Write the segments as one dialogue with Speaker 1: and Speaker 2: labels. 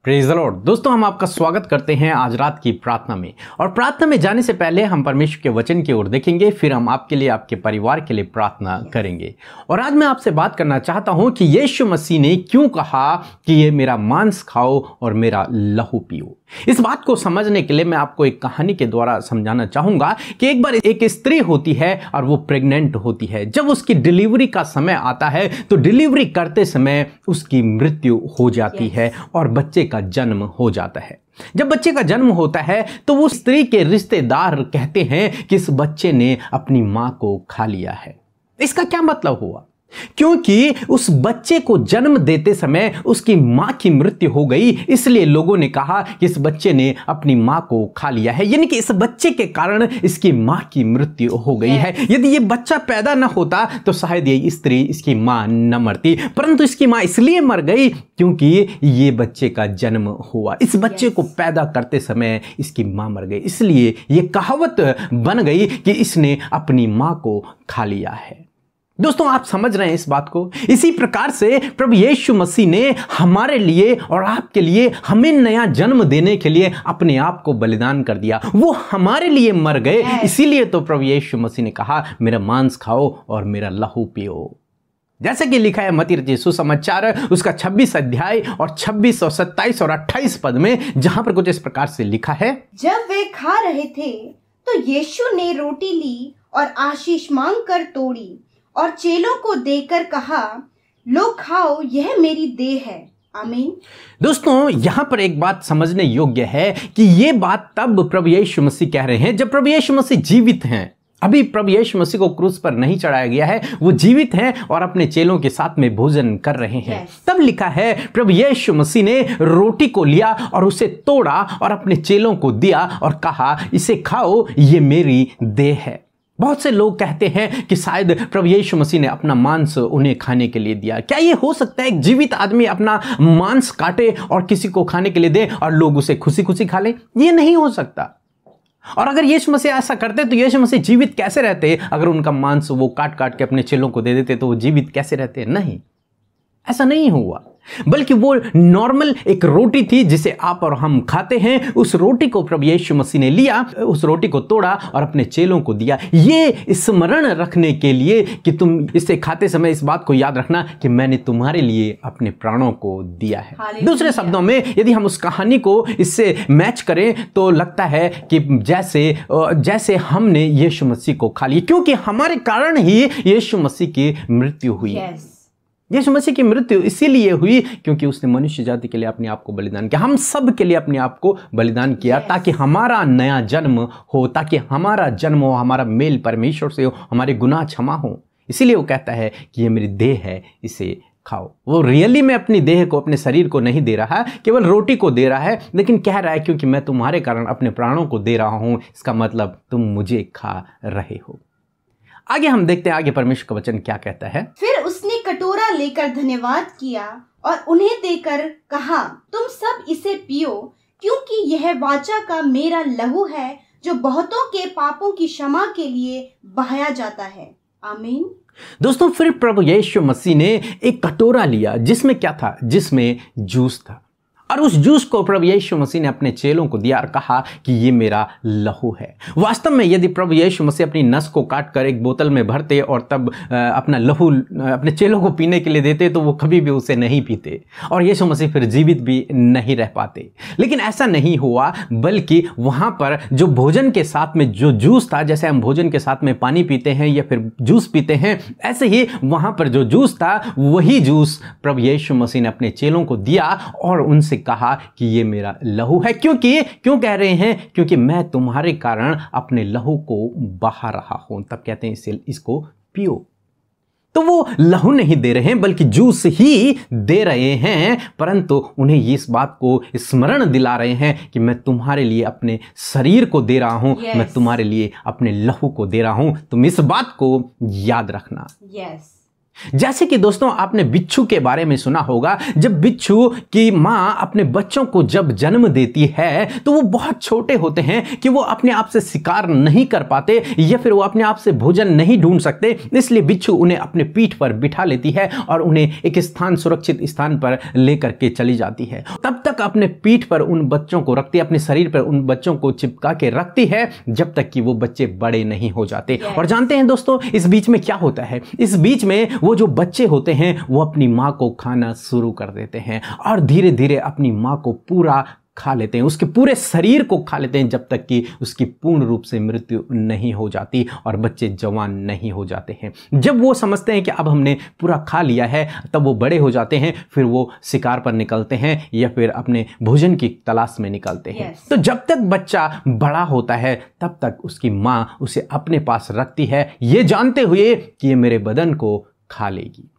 Speaker 1: Praise the Lord. दोस्तों, हम आपका स्वागत करते हैं आज रात की प्रार्थना में। और प्रार्थना में जाने से पहले हम परमेश्वर के वचन की ओर देखेंगे, फिर हम आपके लिए, आपके परिवार के लिए प्रार्थना करेंगे। और आज मैं आपसे बात करना चाहता हूं कि यीशु मसीह ने क्यों कहा कि ये मेरा मांस खाओ और मेरा लहू पियो। इस बात को समझने के लिए मैं आपको एक कहानी के द्वारा समझाना चाहूंगा कि एक बार एक स्त्री होती है और वो प्रेग्नेंट होती है। जब उसकी डिलीवरी का समय आता है तो डिलीवरी करते समय उसकी मृत्यु हो जाती है और बच्चे का जन्म हो जाता है। जब बच्चे का जन्म होता है तो वो स्त्री के रिश्तेदार कहते हैं कि इस बच्चे ने अपनी मां को खा लिया है। इसका क्या मतलब हुआ? क्योंकि उस बच्चे को जन्म देते समय उसकी मां की मृत्यु हो गई, इसलिए लोगों ने कहा कि इस बच्चे ने अपनी मां को खा लिया है, यानी कि इस बच्चे के कारण इसकी मां की मृत्यु हो गई है। यदि ये बच्चा पैदा न होता तो शायद ये स्त्री, इसकी मां न मरती, परंतु इसकी मां इसलिए मर गई क्योंकि ये बच्चे का जन्म हुआ। इस बच्चे को पैदा करते समय इसकी मां मर गई, इसलिए ये कहावत बन गई कि इसने अपनी मां को खा लिया है। दोस्तों, आप समझ रहे हैं इस बात को? इसी प्रकार से प्रभु यीशु मसीह ने हमारे लिए और आपके लिए, हमें नया जन्म देने के लिए अपने आप को बलिदान कर दिया। वो हमारे लिए मर गए, इसीलिए तो प्रभु यीशु मसीह ने कहा मेरा मांस खाओ और मेरा लहू पियो। जैसे कि लिखा है मत्ती रचित सुसमाचार उसका 26 अध्याय और 26 और 27 और 28 पद में, जहां पर कुछ इस प्रकार से लिखा है,
Speaker 2: जब वे खा रहे थे तो यीशु ने रोटी ली और आशीष मांगकर तोड़ी और चेलों को देकर कहा, लो खाओ, यह मेरी देह है। आमीन।
Speaker 1: दोस्तों, यहां पर एक बात समझने योग्य है कि ये बात तब प्रभु यीशु मसीह कह रहे हैं जब प्रभु यीशु मसीह जीवित हैं। अभी प्रभु यीशु मसीह को क्रूस पर नहीं चढ़ाया गया है, वो जीवित हैं और अपने चेलों के साथ में भोजन कर रहे हैं। तब लिखा है प्रभु यीशु मसीह ने रोटी को लिया और उसे तोड़ा और अपने चेलों को दिया और कहा, इसे खाओ, ये मेरी देह है। बहुत से लोग कहते हैं कि शायद प्रभु यीशु मसीह ने अपना मांस उन्हें खाने के लिए दिया। क्या ये हो सकता है एक जीवित आदमी अपना मांस काटे और किसी को खाने के लिए दे और लोग उसे खुशी खुशी खा लें? ये नहीं हो सकता। और अगर यीशु मसीह ऐसा करते तो यीशु मसीह जीवित कैसे रहते? अगर उनका मांस वो काट काट के अपने चेलों को दे देते तो वो जीवित कैसे रहते? नहीं, ऐसा नहीं हुआ, बल्कि वो नॉर्मल एक रोटी थी जिसे आप और हम खाते हैं। उस रोटी को प्रभु यीशु मसीह ने लिया, उस रोटी को तोड़ा और अपने चेलों को दिया, ये स्मरण रखने के लिए कि तुम इसे खाते समय इस बात को याद रखना कि मैंने तुम्हारे लिए अपने प्राणों को दिया है। दूसरे शब्दों में यदि हम उस कहानी को इससे मैच करें तो लगता है कि जैसे हमने यीशु मसीह को खा लिया, क्योंकि हमारे कारण ही यीशु मसीह की मृत्यु हुई। यीशु मसीह की मृत्यु इसीलिए हुई क्योंकि उसने मनुष्य जाति के लिए अपने आप को बलिदान किया, हम सब के लिए अपने आप को बलिदान किया, ताकि हमारा नया जन्म हो, ताकि हमारा जन्म हो, हमारा मेल परमेश्वर से हो, हमारे गुनाह क्षमा हो। इसीलिए वो कहता है कि ये मेरी देह है, इसे खाओ। वो रियली में अपनी देह को, अपने शरीर को नहीं दे रहा, केवल रोटी को दे रहा है, लेकिन कह रहा है क्योंकि मैं तुम्हारे कारण अपने प्राणों को दे रहा हूं, इसका मतलब तुम मुझे खा रहे हो। आगे हम देखते हैं, आगे परमेश्वर का वचन क्या कहता है।
Speaker 2: फिर उसने कटोरा लेकर धन्यवाद किया और उन्हें देकर कहा, तुम सब इसे पियो, क्योंकि यह वाचा का मेरा लहू है जो बहुतों के पापों की क्षमा के लिए बहाया जाता है। आमीन।
Speaker 1: दोस्तों, फिर प्रभु यीशु मसीह ने एक कटोरा लिया जिसमें क्या था? जिसमें जूस था, और उस जूस को प्रभु यीशु मसीह ने अपने चेलों को दिया और कहा कि ये मेरा लहू है। वास्तव में यदि प्रभु यीशु मसीह अपनी नस को काट कर एक बोतल में भरते और तब अपना लहू अपने चेलों को पीने के लिए देते तो वो कभी भी उसे नहीं पीते और यीशु मसीह फिर जीवित भी नहीं रह पाते। लेकिन ऐसा नहीं हुआ, बल्कि वहाँ पर जो भोजन के साथ में जो जूस था, जैसे हम भोजन के साथ में पानी पीते हैं या फिर जूस पीते हैं, ऐसे ही वहाँ पर जो जूस था वही जूस प्रभु यीशु मसीह ने अपने चेलों को दिया और उनसे कहा कि ये मेरा लहू है। क्यों कह रहे हैं? क्योंकि मैं तुम्हारे कारण अपने लहू को बहा रहा हूं। तब कहते हैं इसको पियो। तो वो लहू नहीं दे रहे हैं बल्कि जूस ही दे रहे हैं, परंतु उन्हें इस बात को स्मरण दिला रहे हैं कि मैं तुम्हारे लिए अपने शरीर को दे रहा हूं, मैं तुम्हारे लिए अपने लहू को दे रहा हूं। तुम इस बात को याद रखना। जैसे कि दोस्तों आपने बिच्छू के बारे में सुना होगा, जब बिच्छू की मां अपने बच्चों को जब जन्म देती है तो वो बहुत छोटे होते हैं कि वो अपने आप से शिकार नहीं कर पाते या फिर वो अपने आप से भोजन नहीं ढूंढ सकते। इसलिए बिच्छू उन्हें अपने पीठ पर बिठा लेती है और उन्हें एक स्थान, सुरक्षित स्थान पर लेकर के चली जाती है। तब तक अपने पीठ पर उन बच्चों को रखती है, अपने शरीर पर उन बच्चों को चिपका के रखती है जब तक कि वो बच्चे बड़े नहीं हो जाते। और जानते हैं दोस्तों इस बीच में क्या होता है? इस बीच में वो जो बच्चे होते हैं वो अपनी मां को खाना शुरू कर देते हैं और धीरे धीरे अपनी मां को पूरा खा लेते हैं, उसके पूरे शरीर को खा लेते हैं जब तक कि उसकी पूर्ण रूप से मृत्यु नहीं हो जाती और बच्चे जवान नहीं हो जाते हैं। जब वो समझते हैं कि अब हमने पूरा खा लिया है तब वो बड़े हो जाते हैं, फिर वो शिकार पर निकलते हैं या फिर अपने भोजन की तलाश में निकलते हैं। तो जब तक बच्चा बड़ा होता है तब तक उसकी मां उसे अपने पास रखती है, ये जानते हुए कि ये मेरे बदन को खा लेगी।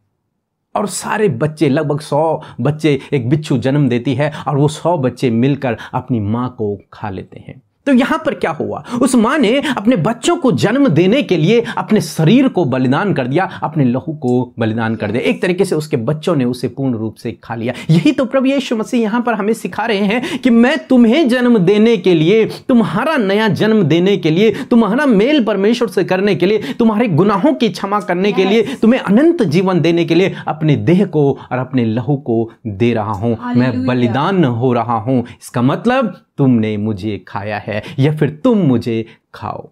Speaker 1: और सारे बच्चे, लगभग 100 बच्चे एक बिच्छू जन्म देती है और वो 100 बच्चे मिलकर अपनी मां को खा लेते हैं। तो यहां पर क्या हुआ? उस मां ने अपने बच्चों को जन्म देने के लिए अपने शरीर को बलिदान कर दिया, अपने लहू को बलिदान कर दिया। एक तरीके से उसके बच्चों ने उसे पूर्ण रूप से खा लिया। यही तो प्रभु यीशु मसीह यहां पर हमें सिखा रहे हैं कि मैं तुम्हें जन्म देने के लिए, तुम्हारा नया जन्म देने के लिए, तुम्हारा मेल परमेश्वर से करने के लिए, तुम्हारे गुनाहों की क्षमा करने के लिए, तुम्हें अनंत जीवन देने के लिए अपने देह को और अपने लहू को दे रहा हूं। मैं बलिदान हो रहा हूं। इसका मतलब तुमने मुझे खाया है या फिर तुम मुझे खाओ।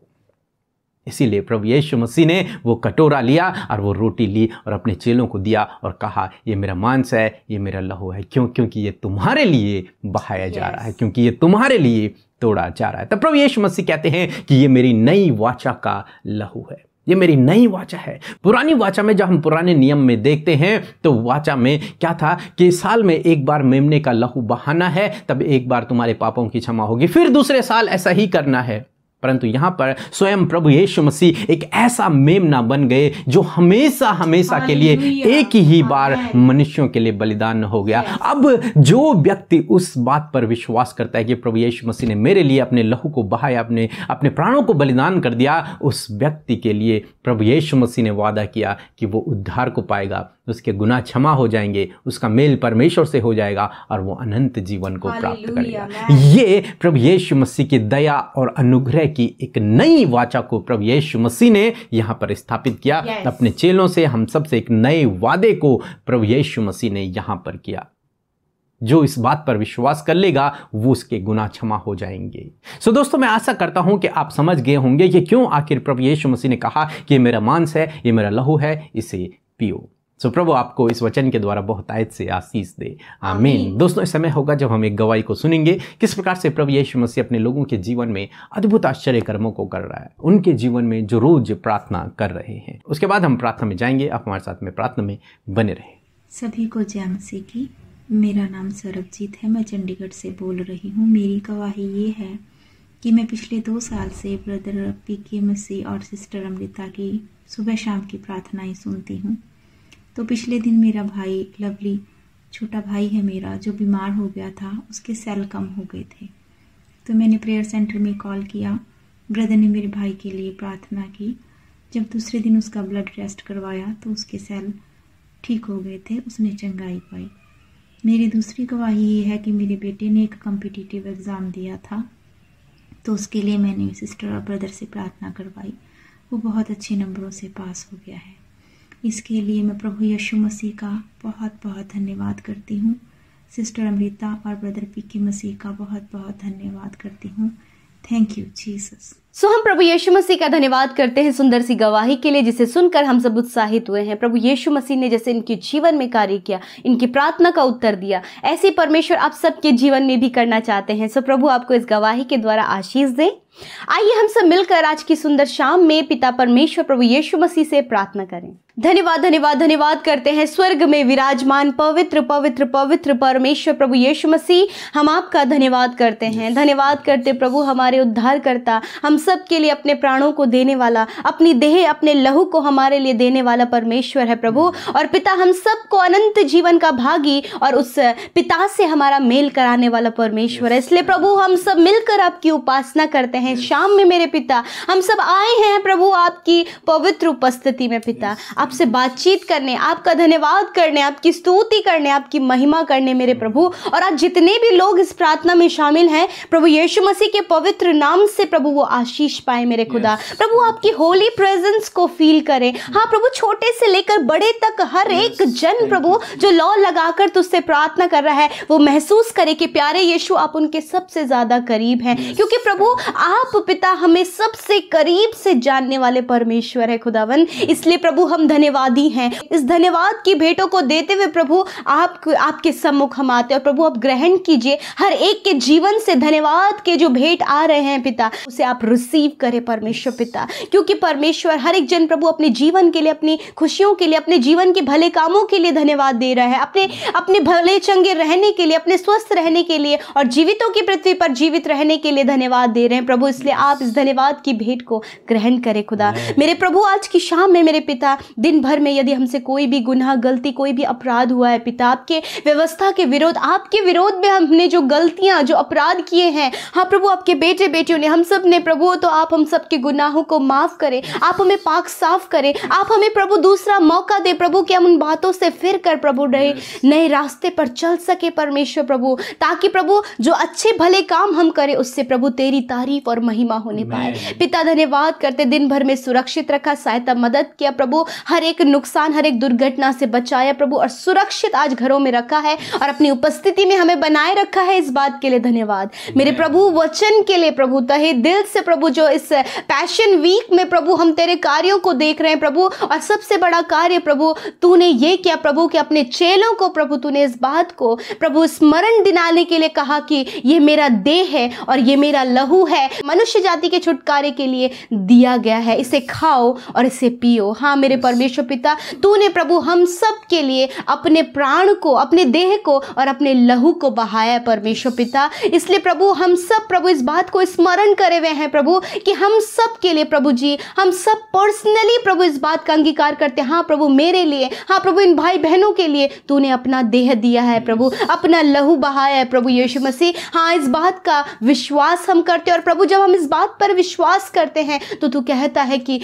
Speaker 1: इसीलिए प्रभु यीशु मसीह ने वो कटोरा लिया और वो रोटी ली और अपने चेलों को दिया और कहा, ये मेरा मांस है, ये मेरा लहू है। क्यों? क्योंकि ये तुम्हारे लिए बहाया जा रहा है, क्योंकि ये तुम्हारे लिए तोड़ा जा रहा है। तब प्रभु यीशु मसीह कहते हैं कि ये मेरी नई वाचा का लहू है, ये मेरी नई वाचा है। पुरानी वाचा में, जब हम पुराने नियम में देखते हैं तो वाचा में क्या था कि साल में एक बार मेमने का लहू बहाना है, तब एक बार तुम्हारे पापों की क्षमा होगी, फिर दूसरे साल ऐसा ही करना है। परंतु यहां पर स्वयं प्रभु यीशु मसीह एक ऐसा मेमना बन गए जो हमेशा हमेशा के लिए एक ही बार मनुष्यों के लिए बलिदान हो गया। अब जो व्यक्ति उस बात पर विश्वास करता है कि प्रभु यीशु मसीह ने मेरे लिए अपने लहू को बहाया, अपने प्राणों को बलिदान कर दिया, उस व्यक्ति के लिए प्रभु यीशु मसीह ने वादा किया कि वो उद्धार को पाएगा, उसके गुनाह क्षमा हो जाएंगे, उसका मेल परमेश्वर से हो जाएगा और वो अनंत जीवन को प्राप्त करेगा। ये प्रभु यीशु मसीह की दया और अनुग्रह की एक नई वाचा को प्रभु यीशु मसीह ने यहां पर स्थापित किया। अपने चेलों से, हम सबसे एक नए वादे को प्रभु यीशु मसीह ने यहां पर किया। जो इस बात पर विश्वास कर लेगा वो उसके गुनाह क्षमा हो जाएंगे। सो दोस्तों, मैं आशा करता हूं कि आप समझ गए होंगे कि क्यों आखिर प्रभु यीशु मसीह ने कहा कि ये मेरा मांस है, ये मेरा लहू है, इसे पियो। सो प्रभु आपको इस वचन के द्वारा बहुत आयत से आशीष दे। आमीन। दोस्तों, इस समय होगा जब हम एक गवाही को सुनेंगे किस प्रकार से प्रभु यीशु मसीह अपने लोगों के जीवन में अद्भुत आश्चर्य कर्मों को कर रहा है, उनके जीवन में जो रोज प्रार्थना कर रहे हैं। उसके बाद हम प्रार्थना में जाएंगे। आप हमारे साथ में प्रार्थना में बने रहे।
Speaker 3: सभी को जय मसीह की। मेरा नाम सरबजीत है, मैं चंडीगढ़ से बोल रही हूँ। मेरी गवाही ये है कि मैं पिछले 2 साल से ब्रदर पीके मसीह और सिस्टर अमृता की सुबह शाम की प्रार्थनाएं सुनती हूँ। तो पिछले दिन मेरा भाई लवली, छोटा भाई है मेरा, जो बीमार हो गया था, उसके सेल कम हो गए थे। तो मैंने प्रेयर सेंटर में कॉल किया, ब्रदर ने मेरे भाई के लिए प्रार्थना की। जब दूसरे दिन उसका ब्लड टेस्ट करवाया तो उसके सेल ठीक हो गए थे, उसने चंगाई पाई। मेरी दूसरी गवाही ये है कि मेरे बेटे ने एक कॉम्पिटिटिव एग्ज़ाम दिया था, तो उसके लिए मैंने सिस्टर और ब्रदर से प्रार्थना करवाई। वो बहुत अच्छे नंबरों से पास हो गया है। इसके लिए मैं प्रभु यीशु मसीह का बहुत बहुत धन्यवाद करती हूँ। सिस्टर अमृता और ब्रदर पीके मसीह का बहुत बहुत धन्यवाद करती हूँ। Thank you Jesus.
Speaker 2: सो हम प्रभु यीशु मसीह का धन्यवाद करते हैं सुंदर सी गवाही के लिए, जिसे सुनकर हम सब उत्साहित हुए हैं। प्रभु यीशु मसीह ने जैसे इनके जीवन में कार्य किया, इनकी प्रार्थना का उत्तर दिया, ऐसे परमेश्वर आप सबके जीवन में भी करना चाहते हैं। सो प्रभु आपको इस गवाही के द्वारा आशीष दे। आइए हम सब मिलकर आज की सुंदर शाम में पिता परमेश्वर प्रभु यीशु मसीह से प्रार्थना करें। धन्यवाद धन्यवाद धन्यवाद करते हैं स्वर्ग में विराजमान पवित्र पवित्र पवित्र परमेश्वर प्रभु यीशु मसीह, हम आपका धन्यवाद करते हैं। धन्यवाद करते प्रभु हमारे उद्धारकर्ता, हम सब के लिए अपने प्राणों को देने वाला, अपनी देह अपने लहू को हमारे लिए देने वाला परमेश्वर है प्रभु। और पिता हम सबको अनंत जीवन का भागी और उस पिता से हमारा मेल कराने वाला परमेश्वर है। इसलिए प्रभु हम सब मिलकर आपकी उपासना करते हैं शाम में मेरे पिता। हम सब आए हैं प्रभु आपकी पवित्र उपस्थिति में पिता, आपसे बातचीत करने, आपका धन्यवाद करने, आपकी स्तुति करने, आपकी महिमा करने मेरे प्रभु। और आज जितने भी लोग इस प्रार्थना में शामिल हैं प्रभु यीशु मसीह के पवित्र नाम से प्रभु वो आशीष पाए मेरे खुदा। प्रभु आपकी होली प्रेजेंस को फील करें। हाँ प्रभु, छोटे से लेकर बड़े तक हर एक जन प्रभु जो लौ लगाकर तुझसे प्रार्थना कर रहा है वो महसूस करे कि प्यारे यीशु आप उनके सबसे ज्यादा करीब हैं, क्योंकि प्रभु आप पिता हमें सबसे करीब से जानने वाले परमेश्वर है खुदावन। इसलिए प्रभु हम धन्यवादी हैं। इस धन्यवाद की भेंटों को देते हुए प्रभु आपके सम्मुख हम आते हैं। और प्रभु आप ग्रहण कीजिए हर एक के जीवन से धन्यवाद के जो भेंट आ रहे हैं पिता, उसे आप रिसीव करें परमेश्वर पिता, क्योंकि परमेश्वर हर एक जन प्रभु अपने जीवन के लिए, अपनी खुशियों के लिए, अपने जीवन के भले कामों के लिए धन्यवाद दे रहा है, अपने भले चंगे रहने के लिए, अपने स्वस्थ रहने के लिए और जीवितों की पृथ्वी पर जीवित रहने के लिए धन्यवाद दे रहे हैं प्रभु। इसलिए आप इस धन्यवाद की भेंट को ग्रहण करें खुदा। मेरे प्रभु आज की शाम में मेरे पिता दिन भर में यदि हमसे कोई भी गुनाह, गलती, कोई भी अपराध हुआ है पिता, आपके व्यवस्था के विरोध, आपके विरोध में हमने जो गलतियां, जो अपराध किए हैं, हाँ प्रभु आपके बेटे बेटियों ने, हम सब ने प्रभु, तो आप हम सब के गुनाहों को माफ करें, आप हमें पाक साफ करें, आप हमें प्रभु दूसरा मौका दे प्रभु कि हम उन बातों से फिर कर प्रभु नए रास्ते पर चल सके परमेश्वर प्रभु, ताकि प्रभु जो अच्छे भले काम हम करें उससे प्रभु तेरी तारीफ और महिमा होने पाए। पिता धन्यवाद करते, दिन भर में सुरक्षित रखा, सहायता मदद किया प्रभु, हर एक नुकसान, हर एक दुर्घटना से बचाया प्रभु, और सुरक्षित आज घरों में रखा है और अपनी उपस्थिति में हमें बनाए रखा है। इस बात के लिए धन्यवाद मेरे प्रभु। वचन के लिए प्रभु तहे दिल से प्रभु, जो इस पैशन वीक में प्रभु हम तेरे कार्यों को देख रहे हैं प्रभु, और सबसे बड़ा कार्य प्रभु तूने ये किया प्रभु कि अपने चेलों को प्रभु तूने इस बात को प्रभु स्मरण दिलाने के लिए कहा कि ये मेरा देह है और ये मेरा लहू है, मनुष्य जाति के छुटकारे के लिए दिया गया है, इसे खाओ और इसे पियो। हाँ मेरे परमेश्वर पिता, तूने प्रभु हम सब के लिए अपने प्राण को, अपने देह को और अपने लहू को बहाया परमेश्वर पिता। इसलिए प्रभु हम सब प्रभु इस बात को स्मरण करे हुए हैं प्रभु कि हम सब के लिए प्रभु जी, हम सब पर्सनली प्रभु इस बात का अंगीकार करते हैं। हाँ प्रभु मेरे लिए, हाँ प्रभु इन भाई बहनों के लिए तूने अपना देह दिया है प्रभु, अपना लहू बहाया है प्रभु यीशु मसीह। हाँ इस बात का विश्वास हम करते हैं, और प्रभु जब हम इस बात पर विश्वास करते हैं तो तू कहता है कि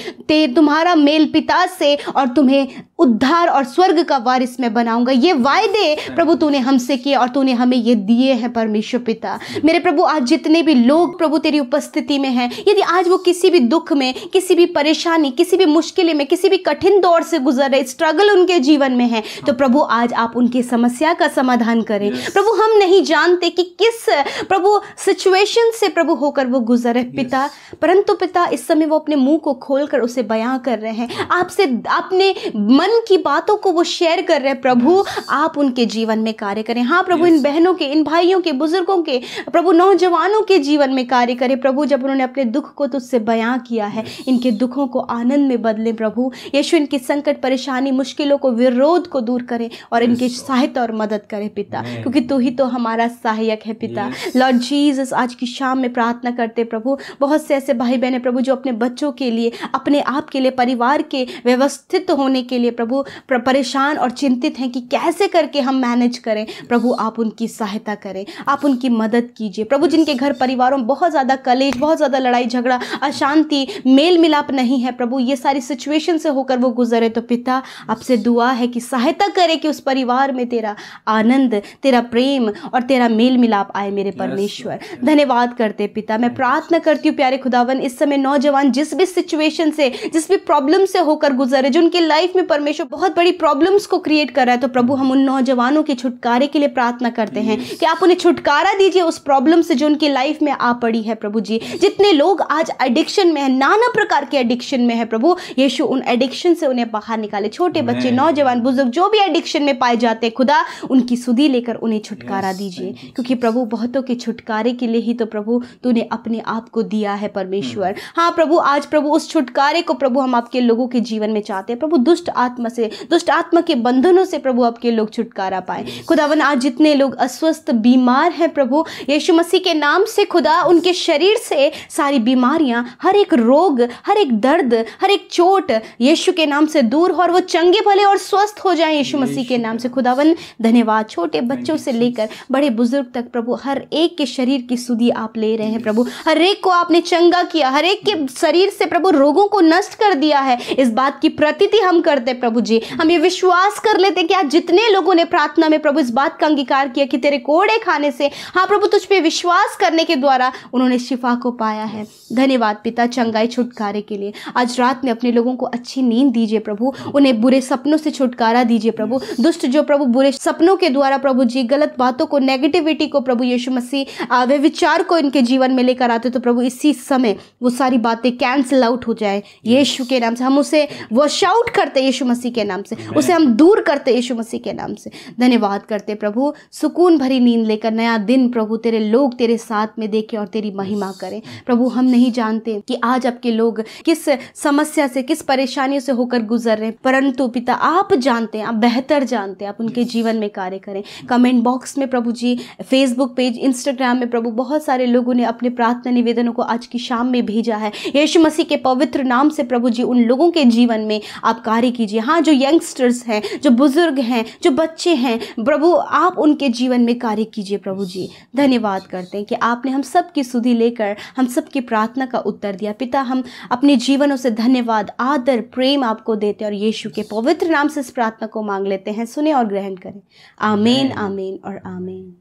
Speaker 2: तुम्हारा मेल पिता से और तुम्हें उद्धार और स्वर्ग का वारिस मैं बनाऊंगा। ये वायदे प्रभु तूने हमसे किए और तूने हमें ये दिए हैं परमेश्वर पिता। मेरे प्रभु आज जितने भी लोग प्रभु तेरी उपस्थिति में हैं, यदि आज वो किसी भी दुख में, किसी भी परेशानी, किसी भी मुश्किल में, किसी भी कठिन दौर से गुजर रहे, स्ट्रगल उनके जीवन में है, तो प्रभु आज आप उनकी समस्या का समाधान करें। प्रभु हम नहीं जानते कि किस प्रभु सिचुएशन से प्रभु होकर वो गुजरे पिता, परंतु पिता इस समय वो अपने मुंह को खोलकर उसे बयां कर रहे हैं, आपसे अपने मन की बातों को वो शेयर कर रहे हैं। प्रभु आप उनके जीवन में कार्य करें। हाँ प्रभु इन बहनों के, इन भाइयों के, बुजुर्गों के, प्रभु नौजवानों के जीवन में कार्य करें प्रभु। जब उन्होंने अपने दुख को तुझसे बयां किया है, इनके दुखों को आनंद में बदले प्रभु यीशु, इनकी संकट, परेशानी, मुश्किलों को, विरोध को दूर करें और इनकी सहायता और मदद करें पिता, क्योंकि तू ही तो हमारा सहायक है पिता। लॉर्ड जीसस आज की शाम में प्रार्थना करते प्रभु, बहुत से ऐसे भाई बहन प्रभु जो अपने बच्चों के लिए, अपने आप के लिए, परिवार के व्यवस्थित होने के लिए प्रभु परेशान और चिंतित हैं कि कैसे करके हम मैनेज करें। प्रभु आप उनकी सहायता करें, आप उनकी मदद कीजिए प्रभु। जिनके घर परिवारों में बहुत ज़्यादा कलेश, बहुत ज़्यादा लड़ाई झगड़ा, अशांति, मेल मिलाप नहीं है प्रभु, ये सारी सिचुएशन से होकर वो गुजरे, तो पिता आपसे दुआ है कि सहायता करे कि उस परिवार में तेरा आनंद, तेरा प्रेम और तेरा मेल मिलाप आए मेरे परमेश्वर। धन्यवाद करते पिता। मैं प्रार्थना करती हूँ प्यारे खुदावन, इस समय नौजवान जिस भी सिचुएशन से, जिस भी प्रॉब्लम से होकर गुजरे, जो उनके लाइफ में परमेश्वर बहुत बड़ी प्रॉब्लम्स को क्रिएट कर रहा है, तो प्रभु हम उन नौजवानों के छुटकारे के लिए प्रार्थना करते हैं कि आप उन्हें छुटकारा दीजिए उस प्रॉब्लम से जो उनकी लाइफ में आ पड़ी है प्रभु जी। जितने लोग आज एडिक्शन में है, नाना प्रकार के एडिक्शन में है प्रभु यीशु, उन एडिक्शन से उन्हें बाहर निकाले। छोटे बच्चे, नौजवान, बुजुर्ग जो भी एडिक्शन में पाए जाते हैं खुदा, उनकी सुधि लेकर उन्हें छुटकारा दीजिए, क्योंकि प्रभु बहुतों के छुटकारे के लिए ही तो प्रभु तूने अपने आप को दिया है परमेश्वर। हाँ प्रभु आज प्रभु उस छुटकारे को प्रभु हम आपके लोगों के जीवन में चाहते हैं प्रभु। दुष्ट आत्मा से, दुष्ट आत्मा के बंधनों से प्रभु आपके लोग छुटकारा पाए। खुदावन आज जितने लोग अस्वस्थ बीमार हैं प्रभु, यीशु मसीह के नाम से खुदा उनके शरीर से सारी बीमारियां, हर एक रोग, हर एक दर्द, हर एक चोट यीशु के नाम से दूर हो और वो चंगे भले और स्वस्थ हो जाएं यीशु मसीह के नाम से। खुदावन धन्यवाद। छोटे बच्चों से लेकर बड़े बुजुर्ग तक प्रभु हर एक के शरीर की सुधि आप ले रहे हैं प्रभु। हर एक को आपने चंगा किया, हर एक के शरीर से प्रभु रोगों को नष्ट कर दिया है। इस बात की प्रतीति हम करते प्रभु जी। हम ये विश्वास कर लेते कि आज जितने लोगों ने प्रार्थना में प्रभु इस बात का अंगीकार किया कि तेरे कोड़े खाने से, हाँ प्रभु, तुझ पे विश्वास करने के द्वारा उन्होंने शिफा को पाया है। धन्यवाद पिता चंगाई छुटकारे के लिए। आज रात में अपने लोगों को अच्छी नींद दीजिए प्रभु, उन्हें बुरे सपनों से छुटकारा दीजिए प्रभु। दुष्ट जो प्रभु बुरे सपनों के द्वारा प्रभु जी गलत बातों को, नेगेटिविटी को प्रभु यीशु मसीह वे विचार को इनके जीवन में लेकर आते, तो प्रभु इसी समय वो सारी बातें कैंसिल आउट हो जाए यीशु के नाम से। हम उसे वॉश आउट करते यीशु मसीह के नाम से, उसे हम दूर करते यीशु मसीह के नाम से। धन्यवाद करते प्रभु। सुकून भरी नींद लेकर नया दिन प्रभु तेरे लोग तेरे साथ में देखें और तेरी महिमा करें प्रभु। हम नहीं जानते कि आज आपके लोग किस समस्या से, किस परेशानियों से होकर गुजर रहे हैं, परंतु पिता आप जानते हैं, आप बेहतर जानते हैं। आप उनके जीवन में कार्य करें। कमेंट बॉक्स में प्रभु जी, फेसबुक पेज, इंस्टाग्राम में प्रभु बहुत सारे लोगों ने अपने प्रार्थना निवेदनों को आज की शाम में भेजा है। यीशु मसीह के पवित्र नाम से प्रभु जी उन लोगों के जीवन में आप कार्य कीजिए। हाँ, जो यंगस्टर्स हैं, जो बुजुर्ग हैं, जो बच्चे हैं प्रभु, आप उनके जीवन में कार्य कीजिए प्रभु जी। धन्यवाद करते हैं कि आपने हम सब की सुधि लेकर हम सब की प्रार्थना का उत्तर दिया। पिता हम अपने जीवनों से धन्यवाद, आदर, प्रेम आपको देते और यीशु के पवित्र नाम से इस प्रार्थना को मांग लेते हैं। सुने और ग्रहण करें। आमीन, आमीन और आमीन।